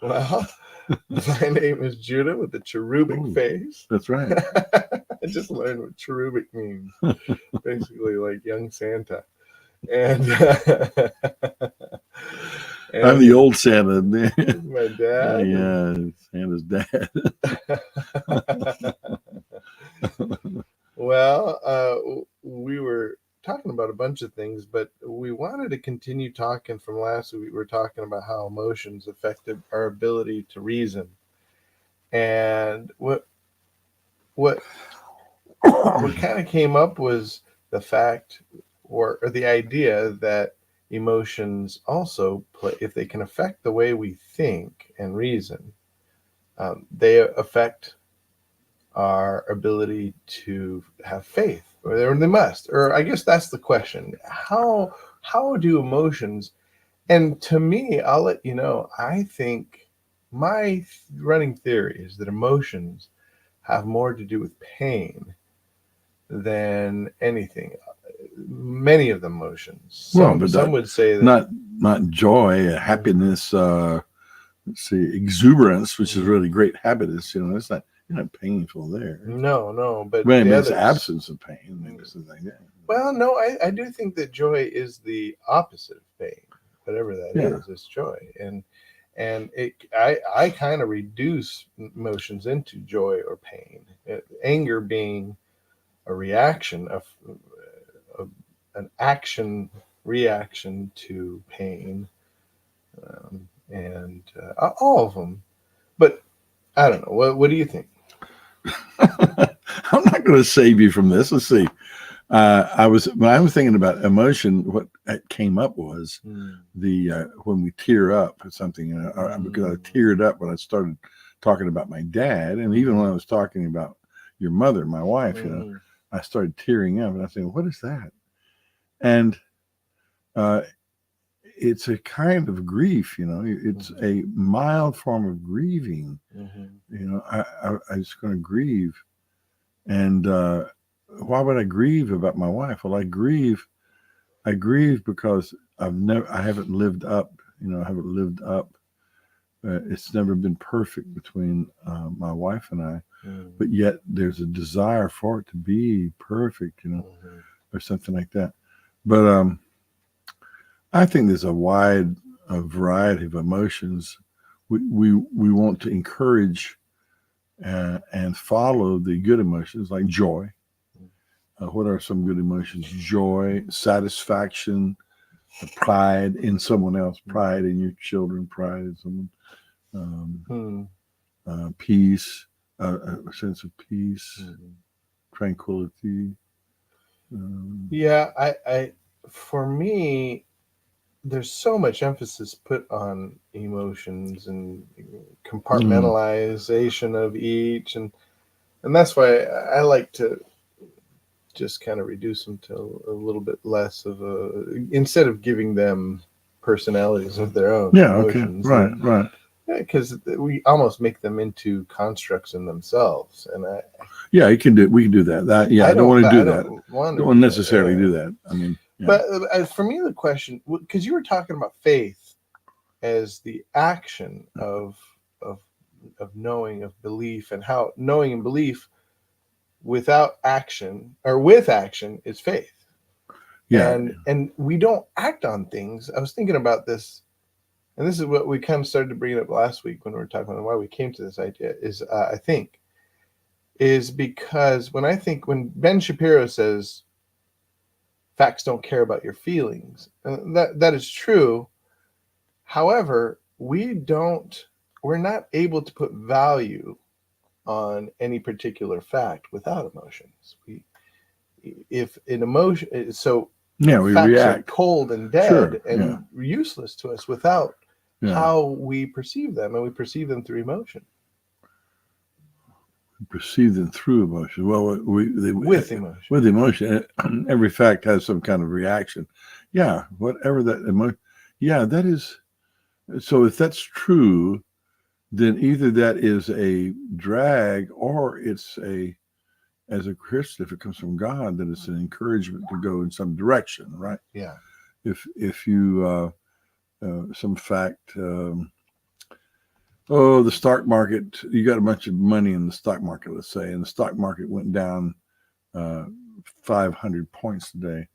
Well, my name is Judah with the cherubic Ooh, face. that's right. I just learned what cherubic means. Basically, like young Santa. And I'm the and old Santa. my dad. Yeah, Santa's dad. Well, we were talking about a bunch of things, but we wanted to continue talking from last week. We were talking about how emotions affected our ability to reason, and what what kind of came up was the fact or the idea that emotions also play, if they can affect the way we think and reason, they affect our ability to have faith, or they must, or I guess that's the question. How do emotions, and to me, I'll let you know, I think my running theory is that emotions have more to do with pain than anything. Many of the emotions. Well, Some but some would say that. not joy, happiness, let's see, exuberance, which is really great happiness. It's not, you're not painful there. No, but Well, I the mean, it's others. absence of pain, maybe something like that. Well, no, I do think that joy is the opposite of pain. Whatever that is joy. And I kind of reduce emotions into joy or pain. Anger being a reaction of an action reaction to pain, and all of them. But I don't know. What do you think? I'm not going to save you from this. Let's see. When I was thinking about emotion, what came up was the when we tear up or something. Because I teared up when I started talking about my dad, and even when I was talking about your mother, my wife, I started tearing up, and I said, "What is that?" And uh, it's a kind of grief, It's a mild form of grieving. I was going to grieve, and why would I grieve about my wife? Well, I grieve because I haven't lived up. I haven't lived up. It's never been perfect between my wife and I, but yet there's a desire for it to be perfect, or something like that. But I think there's a variety of emotions. We want to encourage and follow the good emotions like joy. What are some good emotions? Joy, satisfaction, pride in someone else, pride in your children, pride in someone, peace, a sense of peace, tranquility. Yeah, for me, there's so much emphasis put on emotions and compartmentalization of each, and that's why I like to just kind of reduce them to a little bit less of a, instead of giving them personalities of their own, Yeah. Okay. emotions. Right. Because we almost make them into constructs in themselves, and Yeah, you can do. We can do that. Yeah, I don't want to do that. Don't want to necessarily do that. I mean, yeah. But for me, the question, because you were talking about faith as the action of of knowing, of belief, and how knowing and belief without action or with action is faith. Yeah. And we don't act on things. I was thinking about this, and this is what we kind of started to bring it up last week when we were talking about why we came to this idea. Is I think is because when Ben Shapiro says facts don't care about your feelings, that is true. However, we're not able to put value on any particular fact without emotions. If an emotion, so yeah, we facts react. are cold and dead, sure, and useless to us without how we perceive them, and we perceive them through emotion. Perceive them through emotion. Well, With emotion. With emotion, every fact has some kind of reaction. Yeah, whatever that emotion. Yeah, that is. So if that's true, then either that is a drag or it's as a Christian, if it comes from God, then it's an encouragement to go in some direction, right? Yeah. If you some fact. Oh, the stock market. You got a bunch of money in the stock market, let's say, and the stock market went down 500 points today.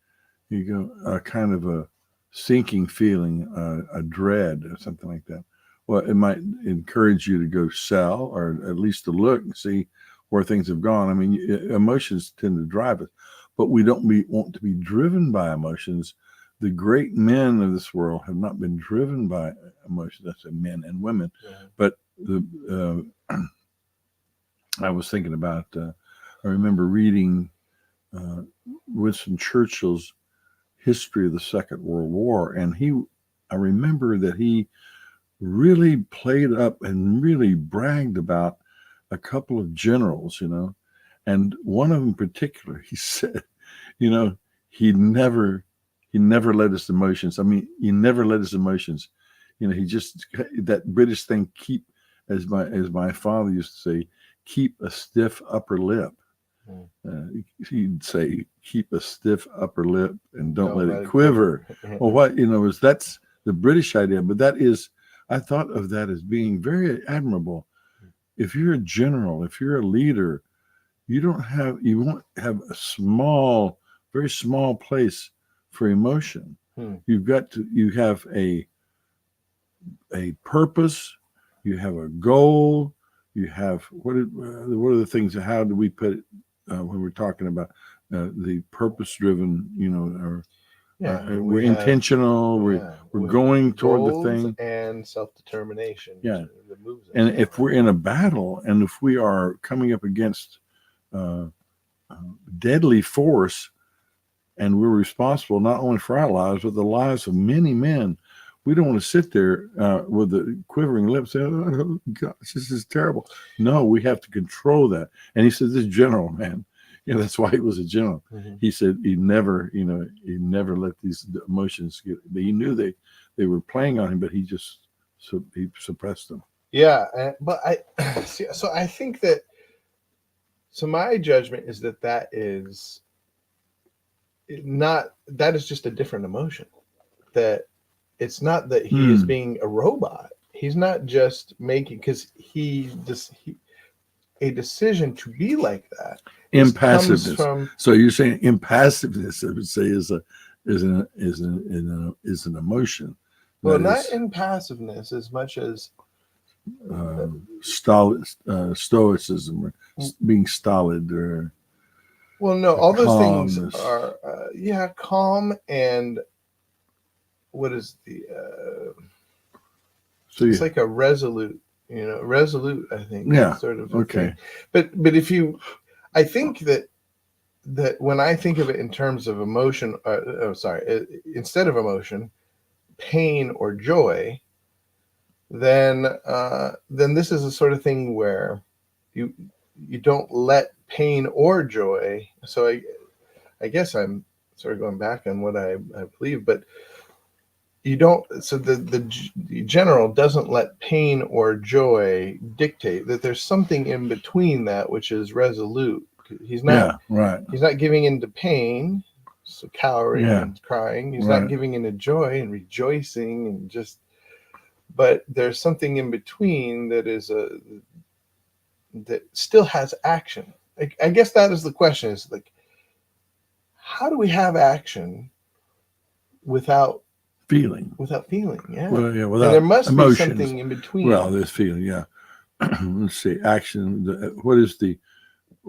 You go kind of a sinking feeling, a dread, or something like that. Well, it might encourage you to go sell, or at least to look and see where things have gone. I mean, emotions tend to drive us, but we don't want to be driven by emotions. The great men of this world have not been driven by emotions. I say men and women, but I was thinking about. I remember reading Winston Churchill's history of the Second World War, and I remember that he really played up and really bragged about a couple of generals, and one of them in particular, he said, he never let his emotions. I mean, he never let his emotions. He just that British thing, keep, as my father used to say, keep a stiff upper lip. He'd say, keep a stiff upper lip and don't let it quiver. Well, that's the British idea, but that is, I thought of that as being very admirable. If you're a general, if you're a leader, you won't have a very small place for emotion. You have a purpose, you have a goal, you have what are the things? How do we put it when we're talking about the purpose-driven? We're intentional. We're going toward the thing, and self-determination. Yeah, and if we're in a battle, and if we are coming up against deadly force, and we're responsible not only for our lives but the lives of many men, we don't want to sit there with the quivering lips saying, "Oh gosh, this is terrible." No, we have to control that. And he said, "This general, man." That's why he was a general. He said he never let these emotions get. He knew they were playing on him, but he suppressed them. Yeah, but I think that. So my judgment is that is just a different emotion. That it's not that he is being a robot. He's not just making, because a decision to be like that. Impassiveness. So you're saying impassiveness, I would say, is an emotion. Well, not impassiveness as much as stoicism, or being stolid, or all those things are calm, and what is the it's like a resolute, I think. Yeah. Sort of. Okay. Thing. But I think that when I think of it in terms of emotion, instead of emotion, pain or joy, then this is the sort of thing where you don't let pain or joy. So I guess I'm sort of going back on what I believe, but you don't. So the general doesn't let pain or joy dictate. That there's something in between that which is resolute. He's not He's not giving into pain, so cowering and crying. He's not giving into joy and rejoicing and just. But there's something in between that still has action. I guess that is the question: is like, how do we have action without feeling? Yeah. Well, yeah. Without and there must emotions. Be something in between. Well, there's feeling. Yeah. Let's see. Action. What is it?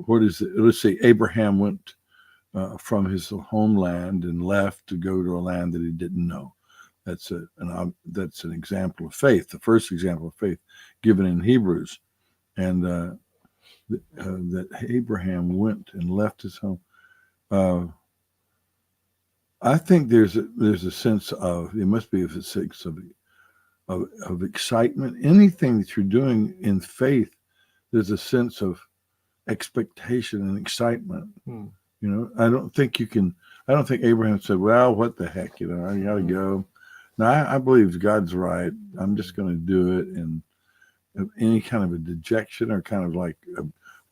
Let's say Abraham went from his homeland and left to go to a land that he didn't know. That's an example of faith, the first example of faith given in Hebrews, and that Abraham went and left his home. I think there's a sense of, there must be a sense of excitement. Anything that you're doing in faith, there's a sense of expectation and excitement. I don't think Abraham said, "Well, what the heck, I gotta go." No, I believe God's right. I'm just going to do it. And any kind of a dejection, or kind of like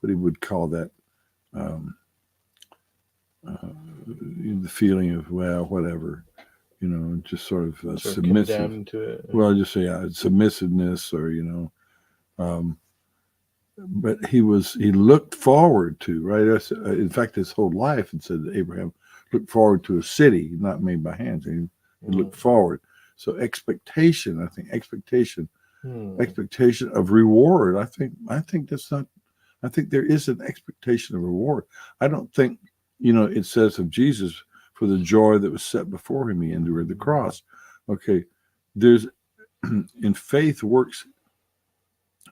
what he would call that, the feeling of, well, whatever. just sort of sort of submissive. condemned to it. Well, just say submissiveness, or but he looked forward to, right. In fact, his whole life, it said that Abraham looked forward to a city not made by hands. He looked forward. So expectation, I think expectation of reward. I think that's not. I think there is an expectation of reward. I don't think, it says of Jesus, for the joy that was set before him, he endured the cross. Okay, there's in faith works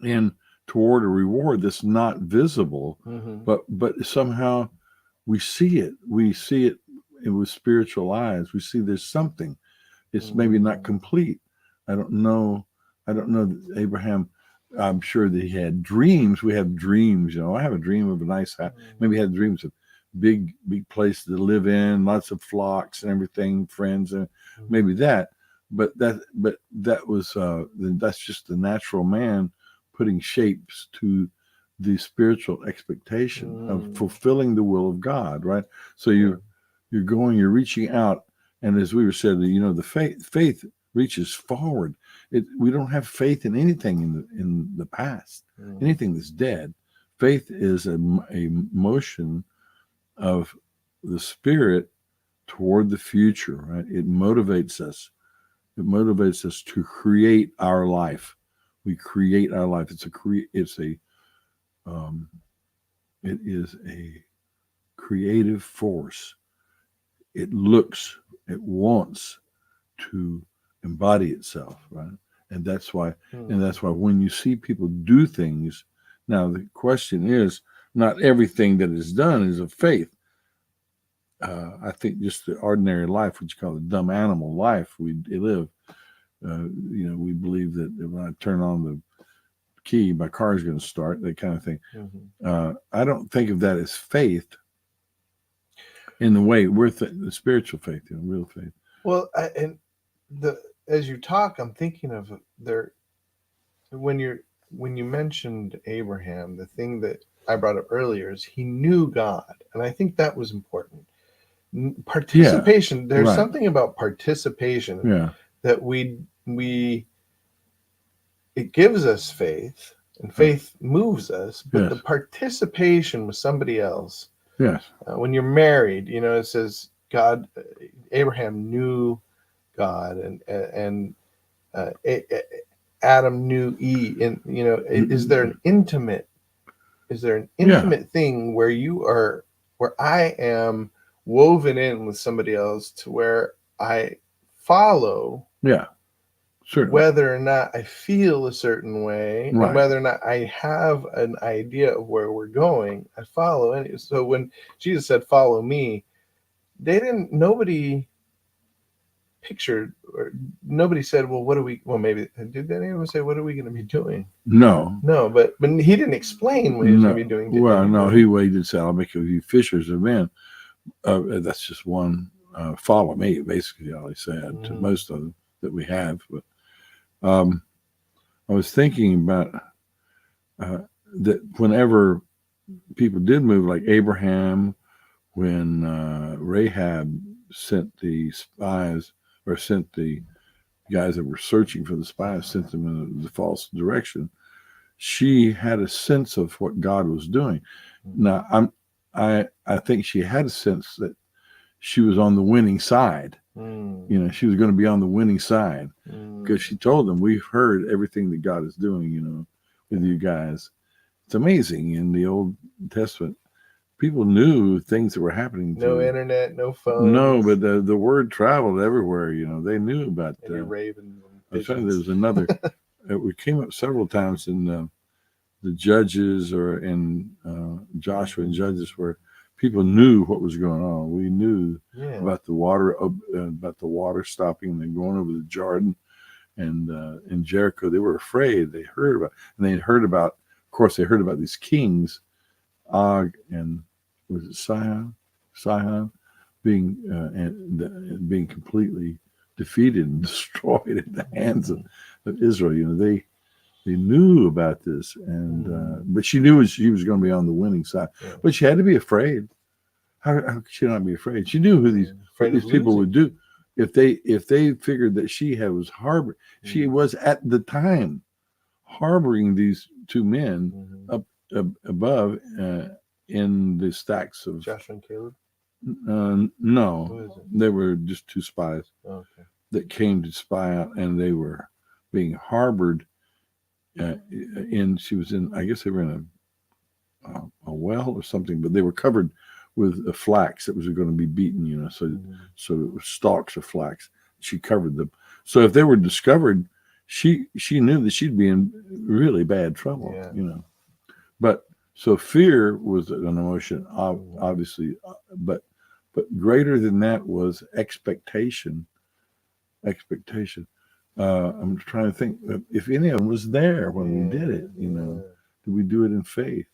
in toward a reward that's not visible, but somehow we see it. We see it with spiritual eyes. We see there's something. It's maybe not complete. I don't know that Abraham. I'm sure that he had dreams. We have dreams. I have a dream of a nice house. Maybe he had dreams of big place to live in, lots of flocks and everything, friends, and maybe that. But that was that's just the natural man putting shapes to the spiritual expectation of fulfilling the will of God, right? So you're reaching out, and as we were said, the faith reaches forward. We don't have faith in anything in the past, anything that's dead. Faith is a motion of the spirit toward the future, right? It motivates us. It motivates us to create our life. We create our life. It is a creative force. It wants to embody itself, right? And that's why when you see people do things, now the question is, not everything that is done is of faith. I think just the ordinary life, what you call the dumb animal life we live, we believe that when I turn on the key, my car is going to start, that kind of thing. I don't think of that as faith in the way we're the spiritual faith, real faith. Well, as you talk, I'm thinking of when you mentioned Abraham, the thing that I brought up earlier is he knew God, and I think that was important. Participation. Yeah, there's something about participation that it gives us faith, and faith moves us, but the participation with somebody else. Yes. When you're married, it says Abraham knew God, and Adam knew Eve. And is there an intimate thing where I am woven in with somebody else to where I follow? Yeah. Certainly. Whether or not I feel a certain way, and whether or not I have an idea of where we're going, I follow it. So when Jesus said, "Follow me," nobody pictured, or nobody said, "Well, what are we?" Well, maybe did anyone say, "What are we going to be doing?" No, but he didn't explain what he was going to be doing. He did say, "I'll make you fishers of men." That's just one. Follow me, basically, all he said to most of them that we have, but. I was thinking about that whenever people did move, like Abraham, when Rahab sent the spies, or sent the guys that were searching for the spies, sent them in the false direction, she had a sense of what God was doing. Now, I think she had a sense that she was on the winning side. She was going to be on the winning side, because she told them, "We've heard everything that God is doing, with you guys." It's amazing. In the Old Testament, people knew things that were happening. No internet, no phone. No, but the word traveled everywhere. They knew about that. Ravens. There's another. We came up several times in the Judges, or in Joshua and Judges, where people knew what was going on. We knew about the water stopping and then going over the Jordan, and in Jericho they were afraid. They heard about, of course, they heard about these kings, Og and was it Sihon, being completely defeated and destroyed at the hands of Israel. They knew about this, and but she knew she was going to be on the winning side. But she had to be afraid. How could she not be afraid? She knew who these people would do. if they figured that she was at the time harboring these two men up above in the stacks of Joshua and Caleb. No, they were just two spies that came to spy out, and they were being harbored. She was in. I guess they were in a well or something, but they were covered with flax that was going to be beaten. So it was stalks of flax. She covered them. So if they were discovered, she knew that she'd be in really bad trouble. But so fear was an emotion, obviously, but greater than that was expectation. I'm trying to think if any of them was there when we did it. Did we do it in faith?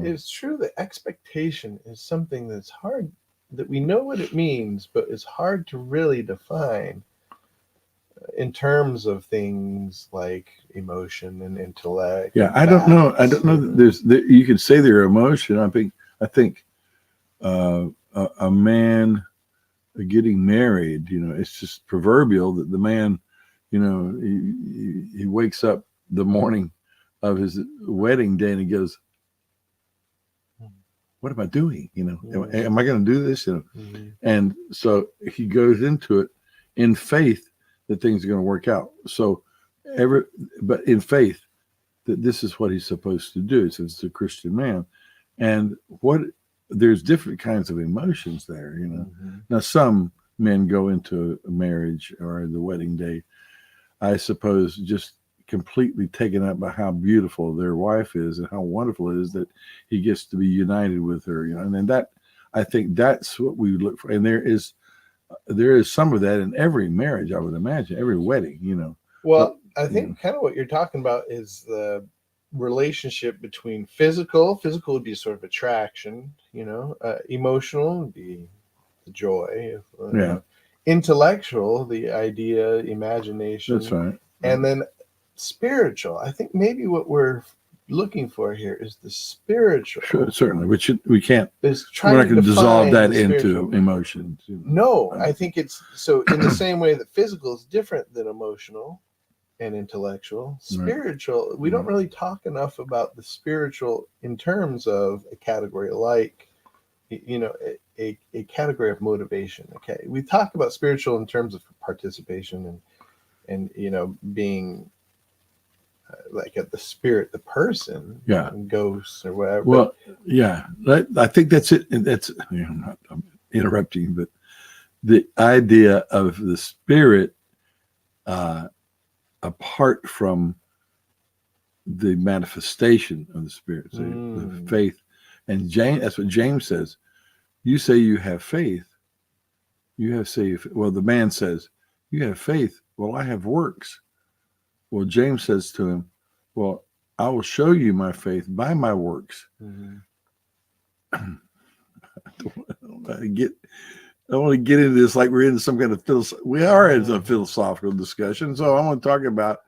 It's true that expectation is something that's hard, that we know what it means, but it's hard to really define in terms of things like emotion and intellect. Yeah, I don't know that you could say they're emotion. I think a man getting married, it's just proverbial that the man, he wakes up the morning of his wedding day and he goes, what am I doing? Am I going to do this? And so he goes into it in faith that things are going to work out. So but in faith that this is what he's supposed to do, since it's a Christian man. And there's different kinds of emotions there, Now, some men go into a marriage or the wedding day, I suppose, just completely taken up by how beautiful their wife is and how wonderful it is that he gets to be united with her, and then that, I think that's what we look for. And there is some of that in every marriage, I would imagine, every wedding, Well, I think kind of what you're talking about is the relationship between physical would be sort of attraction, emotional would be the joy, intellectual, the idea, imagination. That's right. And then spiritual, I think maybe what we're looking for here is the spiritual. Sure, certainly, which we can't. We're to not going to dissolve that into emotions. No, I think it's so in the same way that physical is different than emotional and intellectual. Spiritual, we don't really talk enough about the spiritual in terms of a category like, a category of motivation. Okay, we talk about spiritual in terms of participation and being like at the spirit, the person, ghosts or whatever. Well, I think that's it. And that's, I'm interrupting, but the idea of the spirit apart from the manifestation of the spirit, so the faith. And that's what James says. You say you have faith. Well, the man says, you have faith. Well, I have works. Well, James says to him, well, I will show you my faith by my works. I don't want to get into this like we're in some kind of we are in a philosophical discussion. So I want to talk about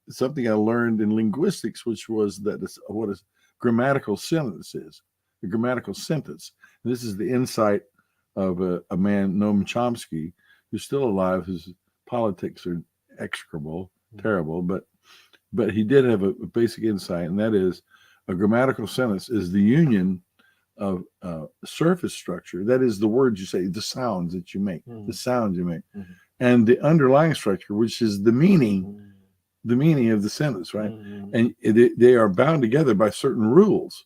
something I learned in linguistics, which was what a grammatical sentence is. A grammatical sentence. And this is the insight of a man, Noam Chomsky, who's still alive. His politics are execrable, terrible, but he did have a basic insight, and that is a grammatical sentence is the union of surface structure. That is the words you say, the sounds that you make, the sounds you make, and the underlying structure, which is the meaning of the sentence, right? And they are bound together by certain rules.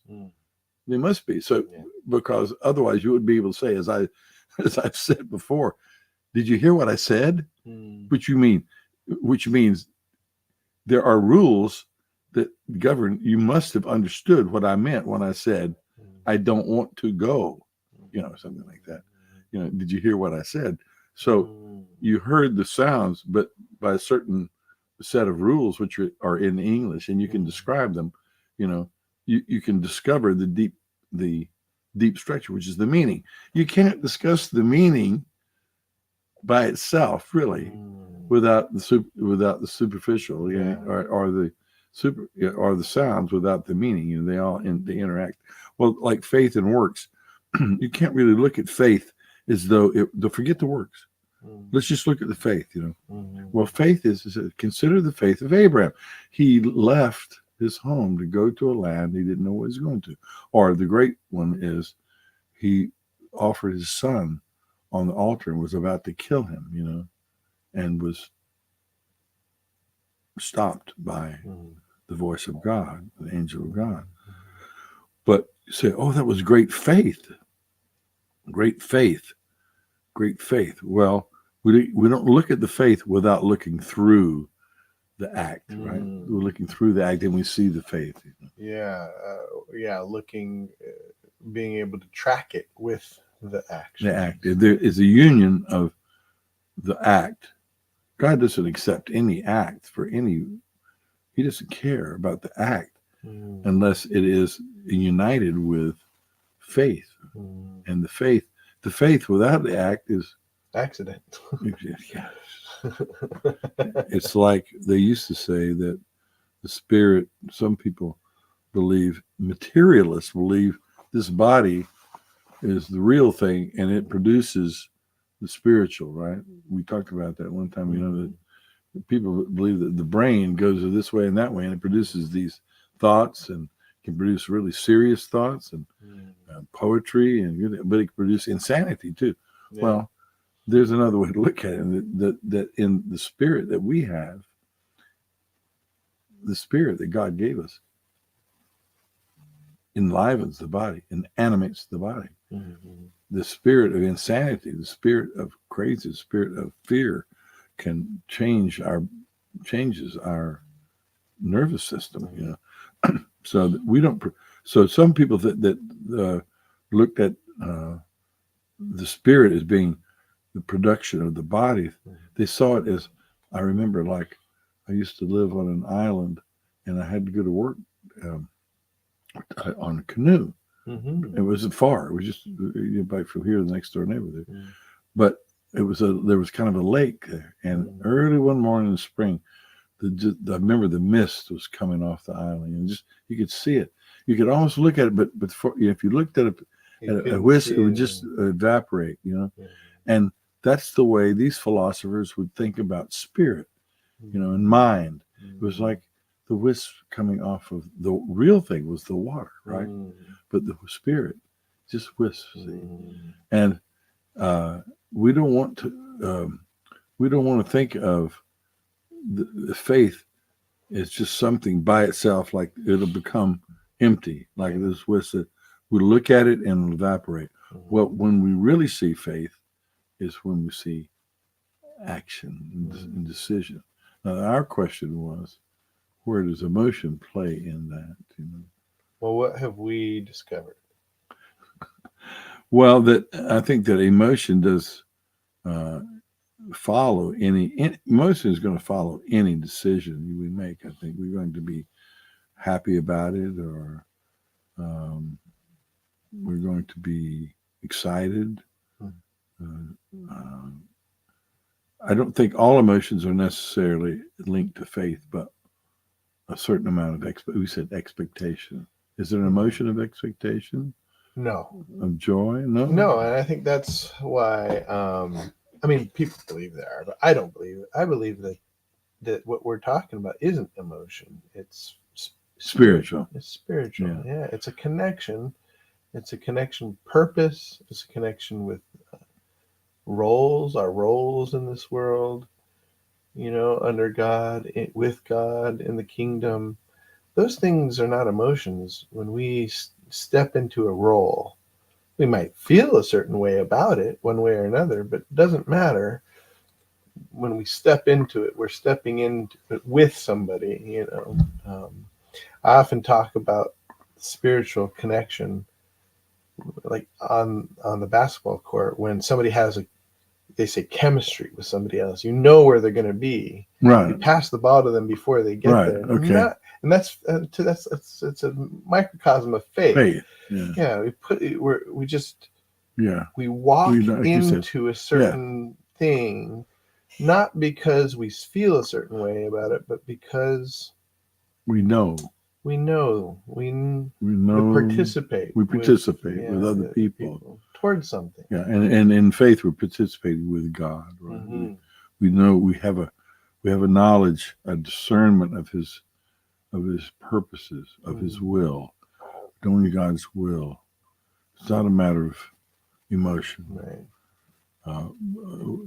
They must be so, because otherwise you wouldn't be able to say, as I've said before, did you hear what I said? Which means there are rules that govern. You must have understood what I meant when I said, I don't want to go, something like that. Did you hear what I said? So you heard the sounds, but by a certain set of rules, which are in English, and you can describe them, you can discover the deep structure, which is the meaning. You can't discuss the meaning by itself, really, without the superficial, or the sounds without the meaning. They interact. Well, like faith and works, you can't really look at faith as though forget the works. Mm. Let's just look at the faith, Mm-hmm. Well, faith is consider the faith of Abraham. He left his home to go to a land he didn't know what he was going to. Or the great one is he offered his son on the altar and was about to kill him, and was stopped by the voice of God, the angel of God. But you say, oh, that was great faith. Great faith. Great faith. Well, we don't look at the faith without looking through the act, right? We're looking through the act and we see the faith. Yeah, looking, being able to track it with the action. The act. There is a union of the act. God doesn't accept any act he doesn't care about the act unless it is united with faith. And the faith without the act is accident. Yeah. It's like they used to say that the spirit, some people believe, materialists believe this body is the real thing and it produces the spiritual, right? We talked about that one time, that people believe that the brain goes this way and that way and it produces these thoughts and can produce really serious thoughts and poetry, but it can produce insanity too. Yeah. Well, there's another way to look at it, that in the spirit that we have, the spirit that God gave us enlivens the body and animates the body. Mm-hmm. The spirit of insanity, the spirit of crazy, the spirit of fear can changes our nervous system, so that we don't. So some people that looked at the spirit as being the production of the body, they saw it as, I remember, like I used to live on an island and I had to go to work on a canoe. Mm-hmm. It wasn't far. It was just back from here, the next door neighborhood. Mm-hmm. But there was kind of a lake there. And early one morning in the spring, I remember the mist was coming off the island, and just you could see it. You could almost look at it, but if you looked at a whisk, it would just evaporate, Yeah. And that's the way these philosophers would think about spirit, and mind. It was like the wisp coming off of the real thing was the water, right? But the spirit just wisps. And we don't want to think of the faith as just something by itself, like it'll become empty, like this wisp that we look at it and evaporate. Well, when we really see faith is when we see action and decision. Now, our question was, where does emotion play in that? Well, what have we discovered? Well, I think that emotion does follow emotion is going to follow any decision we make. I think we're going to be happy about it, or we're going to be excited. I don't think all emotions are necessarily linked to faith, but a certain amount of we said expectation. Is there an emotion of expectation? No. Of joy? No, and I think that's why. People believe there are, but I don't believe it. I believe that what we're talking about isn't emotion; it's spiritual. It's spiritual. Yeah, it's a connection. It's a connection purpose. It's a connection with our roles in this world, under God, with God, in the kingdom. Those things are not emotions. When we step into a role, we might feel a certain way about it, one way or another, but it doesn't matter. When we step into it, we're stepping into it with somebody, I often talk about spiritual connection, like on the basketball court, when somebody has they say chemistry with somebody else, where they're going to be. Right. You pass the ball to them before they get there. Okay. And that's it's a microcosm of faith. Faith. Yeah. We walk into a certain thing, not because we feel a certain way about it, but because we know. We participate. We participate with other people. towards something. Yeah, and in faith, we're participating with God. Right? Mm-hmm. We know we have a knowledge, a discernment of His purposes, of His will, doing God's will. It's not a matter of emotion. Right.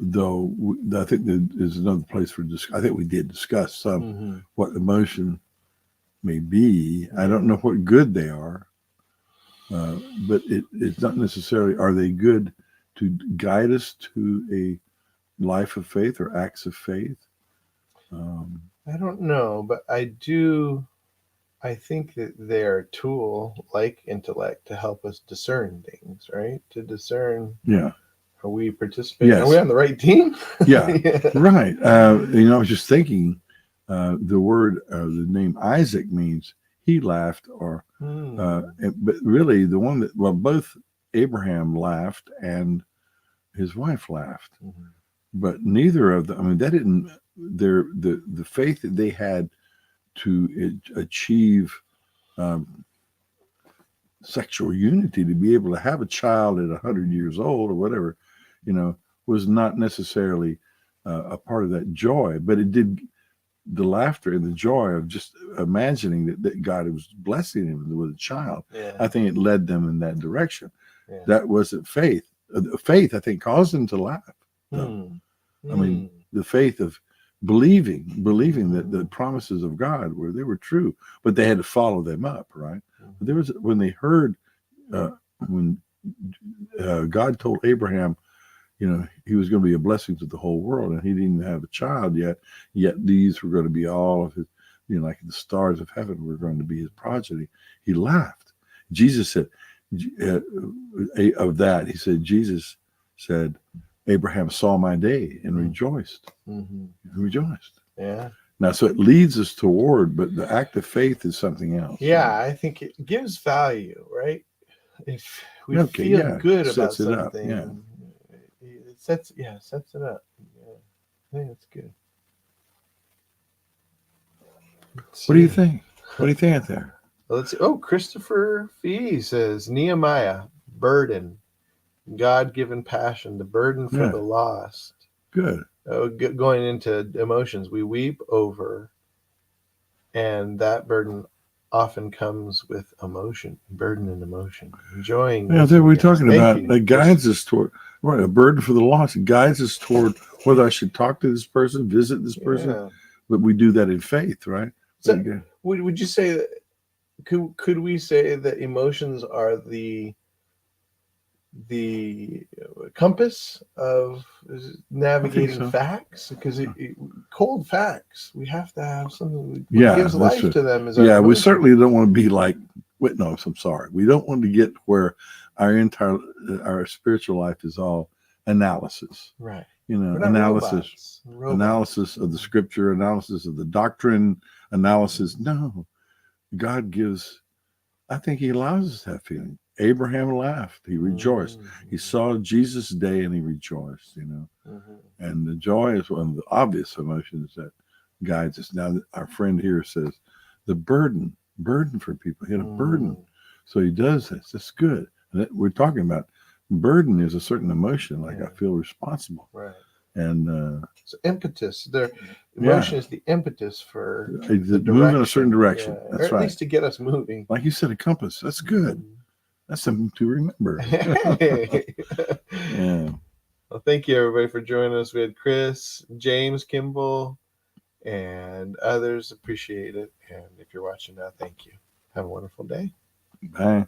Though I think there's another place for I think we did discuss some what emotion may be. I don't know what good they are, but it's not necessarily are they good to guide us to a life of faith or acts of faith. I don't know, but I think that they're a tool like intellect to help us discern things, right? To discern. Yeah. Are we participating? Yes. Are we on the right team? Yeah. Right. I was just thinking the word, the name Isaac means he laughed, or, but really the one that, both Abraham laughed and his wife laughed, but neither of them, that didn't, the faith that they had to achieve sexual unity, to be able to have a child at 100 years old or whatever, was not necessarily a part of that joy, but it did. The laughter and the joy of just imagining that God was blessing him with a child, I think it led them in that direction. That wasn't faith. Faith, I think, caused them to laugh. The faith of believing that the promises of God were true, but they had to follow them up, right? But there was, when they heard, when God told Abraham, he was going to be a blessing to the whole world, and he didn't even have a child yet these were going to be all of his, like the stars of heaven were going to be his progeny. He laughed. Jesus said, of that, he said, Jesus said, Abraham saw my day and rejoiced. Rejoiced. Yeah. Now, so it leads us toward, but the act of faith is something else. Yeah, I think it gives value, right? If we feel good about something, it sets it up. Yeah, I think that's good. What do you think? What do you think out there? Let's see. Oh, Christopher Fee says Nehemiah, burden, God-given passion, the burden for the lost. Good. Going into emotions, we weep over, and that burden often comes with emotion, burden and emotion, enjoying. Yeah, that we're talking about that guides us toward, right, a burden for the lost. It guides us toward whether I should talk to this person, visit this person, but we do that in faith, right? So would you say that, could we say that emotions are the compass of navigating facts? Because cold facts, we have to have something that gives life to them. We certainly don't want to be like, I'm sorry. We don't want to get where our spiritual life is all analysis. Right. Analysis of the scripture, analysis of the doctrine, analysis. No, God gives, I think he allows us to have feeling. Abraham laughed. He rejoiced. He saw Jesus' day and he rejoiced, And the joy is one of the obvious emotions that guides us. Now, our friend here says the burden for people. He had a burden. So he does this. That's good. And we're talking about burden is a certain emotion, like I feel responsible. Right. And so impetus. Their emotion is the impetus for the move in a certain direction. That's or at least to get us moving. Like you said, a compass. That's good. That's something to remember. Yeah. Well, thank you everybody for joining us. We had Chris, James, Kimball, and others. Appreciate it. And if you're watching now, thank you. Have a wonderful day. Bye.